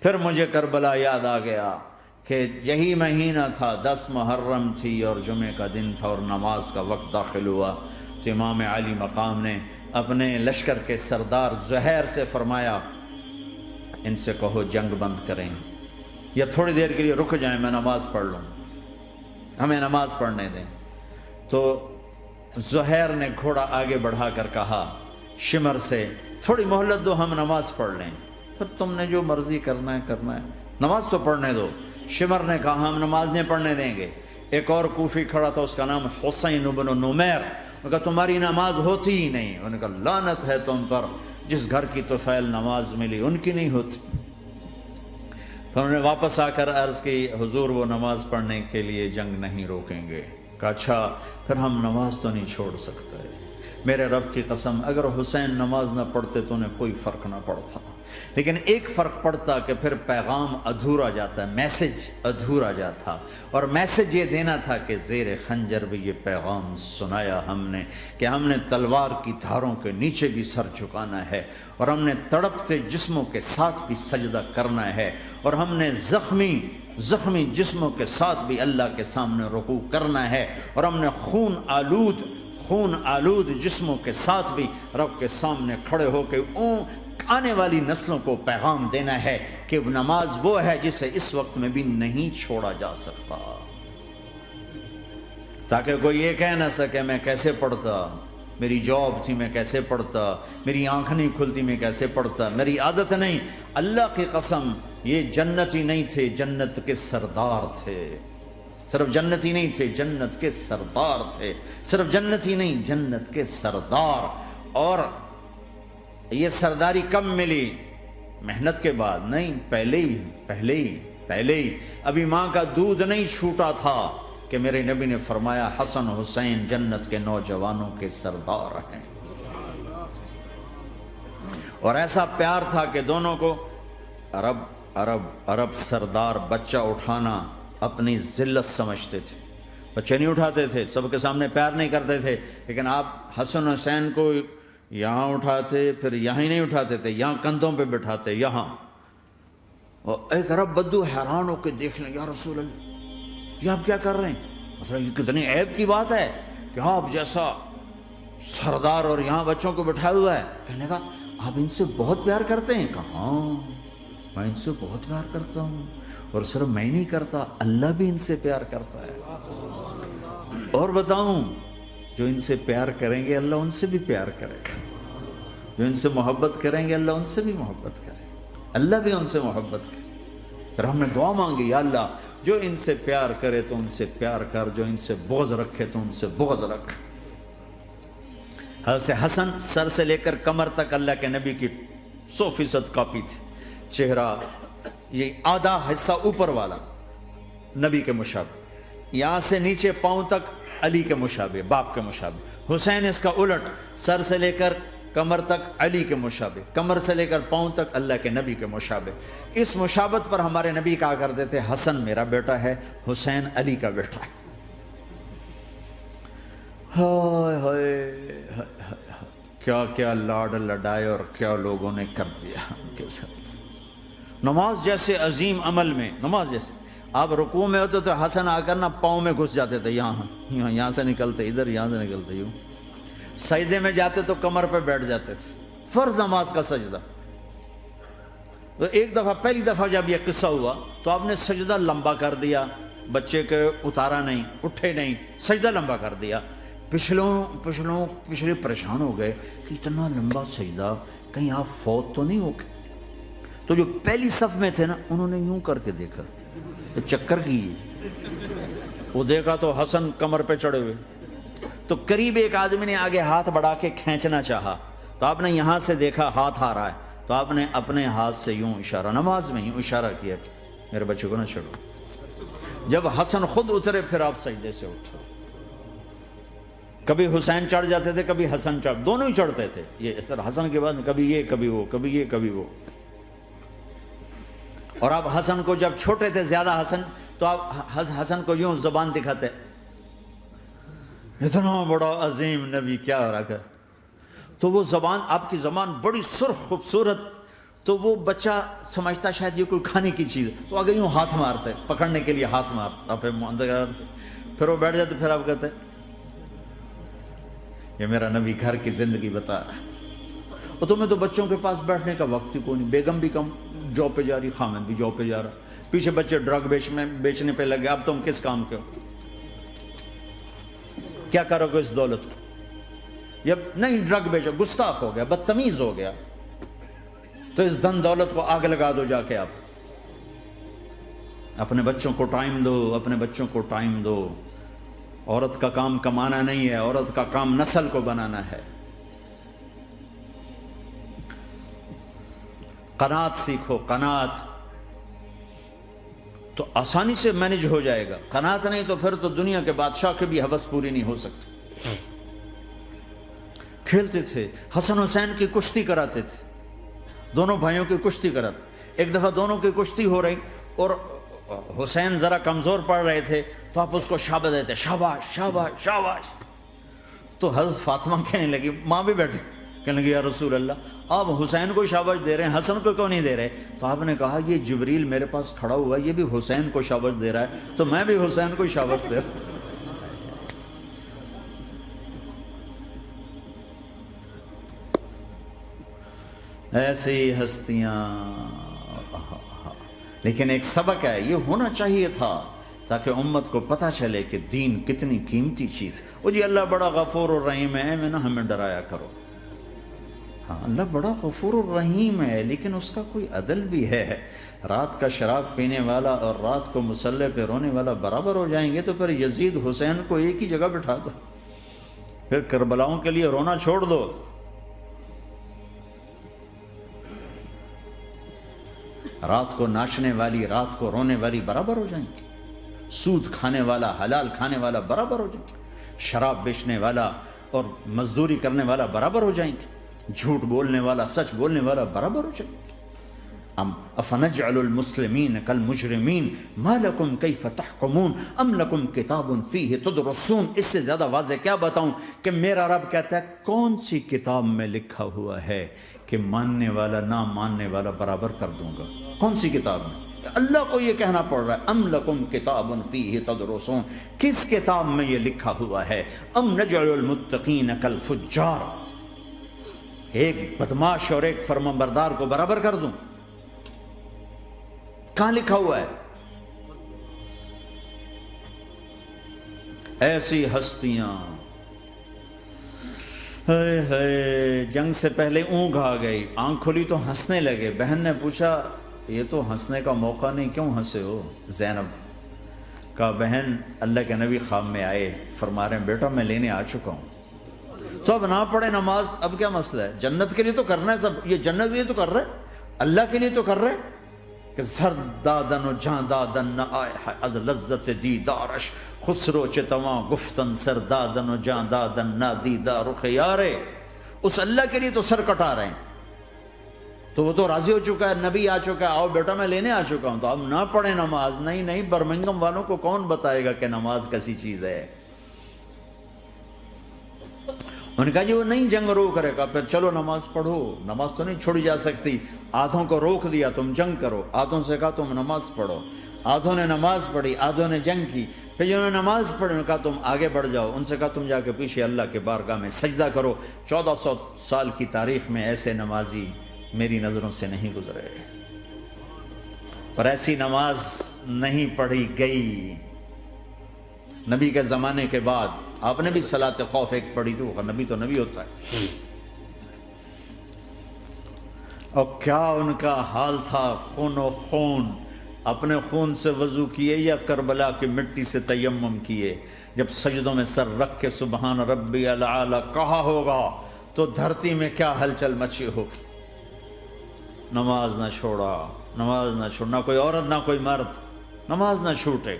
پھر مجھے کربلا یاد آ گیا کہ یہی مہینہ تھا، 10 محرم تھی اور جمعے کا دن تھا اور نماز کا وقت داخل ہوا، تو امام علی مقام نے اپنے لشکر کے سردار زہیر سے فرمایا ان سے کہو جنگ بند کریں یا تھوڑی دیر کے لیے رک جائیں، میں نماز پڑھ لوں، ہمیں نماز پڑھنے دیں۔ تو زہیر نے گھوڑا آگے بڑھا کر کہا شمر سے تھوڑی مہلت دو، ہم نماز پڑھ لیں، پھر تم نے جو مرضی کرنا ہے، نماز تو پڑھنے دو۔ شمر نے کہا ہم نماز نہیں پڑھنے دیں گے۔ ایک اور کوفی کھڑا تھا، اس کا نام حسین بن نمیر، انہوں نے کہا تمہاری نماز ہوتی ہی نہیں۔ انہوں نے کہا لعنت ہے تم پر، جس گھر کی طفیل نماز ملی ان کی نہیں ہوتی۔ تو انہوں نے واپس آ کر عرض کی حضور وہ نماز پڑھنے کے لیے جنگ نہیں روکیں گے۔ کہا اچھا پھر ہم نماز تو نہیں چھوڑ سکتے، میرے رب کی قسم اگر حسین نماز نہ پڑھتے تو انہیں کوئی فرق نہ پڑتا، لیکن ایک فرق پڑتا کہ پھر پیغام ادھورا جاتا، میسج ادھورا جاتا، اور میسج یہ دینا تھا کہ زیر خنجر بھی یہ پیغام سنایا ہم نے کہ ہم نے تلوار کی دھاروں کے نیچے بھی سر جھکانا ہے، اور ہم نے تڑپتے جسموں کے ساتھ بھی سجدہ کرنا ہے، اور ہم نے زخمی جسموں کے ساتھ بھی اللہ کے سامنے رکوع کرنا ہے، اور ہم نے خون آلود جسموں کے ساتھ بھی رب کے سامنے کھڑے ہو کے آنے والی نسلوں کو پیغام دینا ہے کہ نماز وہ ہے جسے اس وقت میں بھی نہیں چھوڑا جا سکتا، تاکہ کوئی یہ کہہ نہ سکے میں کیسے پڑھتا، میری جاب تھی میں کیسے پڑھتا، میری آنکھ نہیں کھلتی میں کیسے پڑھتا، میری عادت نہیں۔ اللہ کی قسم یہ جنتی نہیں تھے، جنت کے سردار تھے، صرف جنتی نہیں تھے، جنت کے سردار تھے، صرف جنتی نہیں جنت کے سردار۔ اور یہ سرداری کب ملی؟ محنت کے بعد نہیں، پہلے ہی ابھی ماں کا دودھ نہیں چھوٹا تھا کہ میرے نبی نے فرمایا حسن حسین جنت کے نوجوانوں کے سردار ہیں، اور ایسا پیار تھا کہ دونوں کو عرب سردار بچہ اٹھانا اپنی ذلت سمجھتے تھے، بچے نہیں اٹھاتے تھے، سب کے سامنے پیار نہیں کرتے تھے، لیکن آپ حسن حسین کو یہاں اٹھاتے، پھر یہاں ہی نہیں اٹھاتے تھے، یہاں کندھوں پہ بٹھاتے، یہاں۔ اور ایک عرب بدو حیران ہو کے دیکھ لیں یا رسول اللہ یہ آپ کیا کر رہے ہیں؟ مطلب یہ کتنی عیب کی بات ہے کہ آپ جیسا سردار اور یہاں بچوں کو بٹھایا ہوا ہے۔ کہنے کا آپ ان سے بہت پیار کرتے ہیں؟ کہا ہاں میں ان سے بہت پیار کرتا ہوں، اور صرف میں نہیں کرتا، اللہ بھی ان سے پیار کرتا ہے۔ اور بتاؤں جو ان سے پیار کریں گے اللہ ان سے بھی پیار کرے گا، جو ان سے محبت کریں گے اللہ ان سے بھی محبت کرے گا، اللہ بھی ان سے محبت کرے۔ پھر ہم نے دعا مانگی یا اللہ جو ان سے پیار کرے تو ان سے پیار کر، جو ان سے بغض رکھے تو ان سے بغض رکھ۔ حضرت حسن سر سے لے کر کمر تک اللہ کے نبی کی 100% کاپی تھی، چہرہ یہ آدھا حصہ اوپر والا نبی کے مشابہ، یہاں سے نیچے پاؤں تک علی کے مشابہ، باپ کے مشابہ۔ حسین اس کا الٹ، سر سے لے کر کمر تک علی کے مشابہ، کمر سے لے کر پاؤں تک اللہ کے نبی کے مشابہ۔ اس مشابہت پر ہمارے نبی کہا کرتے تھے حسن میرا بیٹا ہے، حسین علی کا بیٹا ہے۔ ہائے ہائے کیا کیا لاڈ لڈائے اور کیا لوگوں نے کر دیا ان کے ساتھ۔ نماز جیسے عظیم عمل میں، نماز جیسے آپ رکوع میں ہوتے تو حسن آ کر نہ پاؤں میں گھس جاتے تھے، یہاں سے نکلتے ادھر، یہاں سے نکلتے یوں۔ سجدے میں جاتے تو کمر پہ بیٹھ جاتے تھے، فرض نماز کا سجدہ۔ تو ایک دفعہ پہلی دفعہ جب یہ قصہ ہوا تو آپ نے سجدہ لمبا کر دیا، بچے کے اتارا نہیں، اٹھے نہیں، سجدہ لمبا کر دیا۔ پچھلے پریشان ہو گئے کہ اتنا لمبا سجدہ کہیں آپ فوت تو نہیں ہو گئے۔ تو جو پہلی صف میں تھے نا انہوں نے یوں کر کے دیکھا، چکر کی وہ دیکھا تو حسن کمر پہ چڑھے ہوئے، تو قریب ایک آدمی نے آگے ہاتھ بڑھا کے کھینچنا چاہا، تو آپ نے یہاں سے دیکھا ہاتھ آ رہا ہے، تو آپ نے اپنے ہاتھ سے یوں اشارہ، نماز میں یوں اشارہ کیا کہ میرے بچے کو نہ چھوڑو۔ جب حسن خود اترے پھر آپ سجدے سے اٹھے۔ کبھی حسین چڑھ جاتے تھے، کبھی حسن چڑھ، دونوں ہی چڑھتے تھے۔ یہ اس طرح حسن کے بعد کبھی یہ کبھی وہ، کبھی یہ کبھی وہ۔ اور آپ حسن کو جب چھوٹے تھے زیادہ حسن، تو آپ حسن کو یوں زبان دکھاتے، اتنا بڑا عظیم نبی کیا ہو رہا ہے، تو وہ زبان، آپ کی زبان بڑی سرخ خوبصورت تو وہ بچہ سمجھتا شاید یہ کوئی کھانے کی چیز ہے، تو آگے یوں ہاتھ مارتا ہے، پکڑنے کے لیے ہاتھ مارتا، پھر وہ بیٹھ جاتے، پھر آپ کہتے ہیں یہ میرا نبی گھر کی زندگی بتا رہا ہے۔ اور تمہیں تو بچوں کے پاس بیٹھنے کا وقت ہی کوئی نہیں، بیگم بھی کم جاب پہ جا رہی، خامد بھی جاب پہ جا رہا، پیچھے بچے ڈرگ بیچنے پہ لگے، اب تم کس کام کے ہو؟ کیا کرو گے اس دولت کو؟ یا نہیں ڈرگ بیچو، گستاخ ہو گیا، بدتمیز ہو گیا، تو اس دن دولت کو آگ لگا دو جا کے۔ آپ اپنے بچوں کو ٹائم دو، اپنے بچوں کو ٹائم دو۔ عورت کا کام کمانا نہیں ہے، عورت کا کام نسل کو بنانا ہے۔ قناعت سیکھو، قناعت تو آسانی سے مینج ہو جائے گا، قناعت نہیں تو پھر تو دنیا کے بادشاہ کی بھی ہوس پوری نہیں ہو سکتی۔ کھیلتے تھے، حسن حسین کی کشتی کراتے تھے، دونوں بھائیوں کی کشتی کراتے۔ ایک دفعہ دونوں کی کشتی ہو رہی اور حسین ذرا کمزور پڑ رہے تھے، تو آپ اس کو شاباش دیتے، شاباش شاباش شاباش۔ تو حضرت فاطمہ کہنے لگی، ماں بھی بیٹھی تھی، کہنے لگی یا رسول اللہ آپ حسین کو شاباش دے رہے ہیں، حسن کو کیوں نہیں دے رہے؟ تو آپ نے کہا یہ جبریل میرے پاس کھڑا ہوا ہے، یہ بھی حسین کو شاباش دے رہا ہے، تو میں بھی حسین کو شاباش دے رہا ہوں۔ ایسی ہستیاں، لیکن ایک سبق ہے، یہ ہونا چاہیے تھا تاکہ امت کو پتہ چلے کہ دین کتنی قیمتی چیز ہے۔ وہ جی اللہ بڑا غفور الرحیم ہے، میں نہ ہمیں ڈرایا کرو۔ ہاں اللہ بڑا غفور الرحیم ہے، لیکن اس کا کوئی عدل بھی ہے۔ رات کا شراب پینے والا اور رات کو مصلی پہ رونے والا برابر ہو جائیں گے، تو پھر یزید حسین کو ایک ہی جگہ بٹھا دو، پھر کربلاؤں کے لیے رونا چھوڑ دو۔ رات کو ناچنے والی، رات کو رونے والی برابر ہو جائیں گے، سود کھانے والا، حلال کھانے والا برابر ہو جائیں گے، شراب بیچنے والا اور مزدوری کرنے والا برابر ہو جائیں گے، جھوٹ بولنے والا، سچ بولنے والا برابر ہو جائیں گے۔ افنجعل المسلمین کالمجرمین ما لکم کیف تحکمون ام لکم کتاب فیہ تدرسون۔ اس سے زیادہ واضح کیا بتاؤں کہ میرا رب کہتا ہے کون سی کتاب میں لکھا ہوا ہے کہ ماننے والا نہ ماننے والا برابر کر دوں گا؟ کون سی کتاب میں؟ اللہ کو یہ کہنا پڑ رہا ہے ام لکم کتاب فیہ تدرسون، کس کتاب میں یہ لکھا ہوا ہے؟ ام نجعل المتقین کالفجار، ایک بدماش اور ایک فرمانبردار کو برابر کر دوں؟ کہاں لکھا ہوا ہے؟ ایسی ہستیاں، جنگ سے پہلے اونگ آ گئی، آنکھ کھلی تو ہنسنے لگے۔ بہن نے پوچھا یہ تو ہنسنے کا موقع نہیں، کیوں ہنسے ہو؟ زینب کہا بہن اللہ کے نبی خواب میں آئے، فرما رہے ہیں بیٹا میں لینے آ چکا ہوں، تو اب نہ پڑھے نماز، اب کیا مسئلہ ہے؟ جنت کے لیے تو کرنا ہے سب، یہ جنت کے لیے تو کر رہے، اللہ کے لیے تو کر رہے کہ زر دادن و جان دادن نہ آئے ہے از لذت دیدارش، خسرو چتواں گفتن سر دادن و جان دادن نہ دیدار خیارے۔ اس اللہ کے لیے تو سر کٹا رہے ہیں، تو وہ تو راضی ہو چکا ہے، نبی آ چکا ہے، آؤ بیٹا میں لینے آ چکا ہوں، تو اب نہ پڑھیں نماز۔ نہیں نہیں، برمنگم والوں کو کون بتائے گا کہ نماز کیسی چیز ہے؟ انہوں نے کہا جی وہ نہیں جنگ روک رہے گا، پھر چلو نماز پڑھو، نماز تو نہیں چھوڑی جا سکتی۔ آدھوں کو روک دیا تم جنگ کرو، آدھوں سے کہا تم نماز پڑھو، آدھوں نے نماز پڑھی، آدھوں نے جنگ کی۔ پھر جنہوں نے نماز پڑھی انہوں نے کہا تم آگے بڑھ جاؤ، ان سے کہا تم جا کے پیچھے اللہ کے بارگاہ میں سجدہ کرو۔ 1400 سال کی تاریخ میں ایسے نمازی میری نظروں سے نہیں گزرے، پر ایسی نماز نہیں پڑھی گئی نبی کے زمانے کے بعد۔ آپ نے بھی صلاۃ خوف ایک پڑھی تھی، نبی تو نبی ہوتا ہے، اور کیا ان کا حال تھا، خون و خون، اپنے خون سے وضو کیے یا کربلا کی مٹی سے تیمم کیے؟ جب سجدوں میں سر رکھ کے سبحان ربی الاعلی کہا ہوگا تو دھرتی میں کیا ہلچل مچی ہوگی۔ نماز نہ چھوڑا، نماز نہ چھوڑنا، کوئی عورت نہ کوئی مرد، نماز نہ چھوٹے۔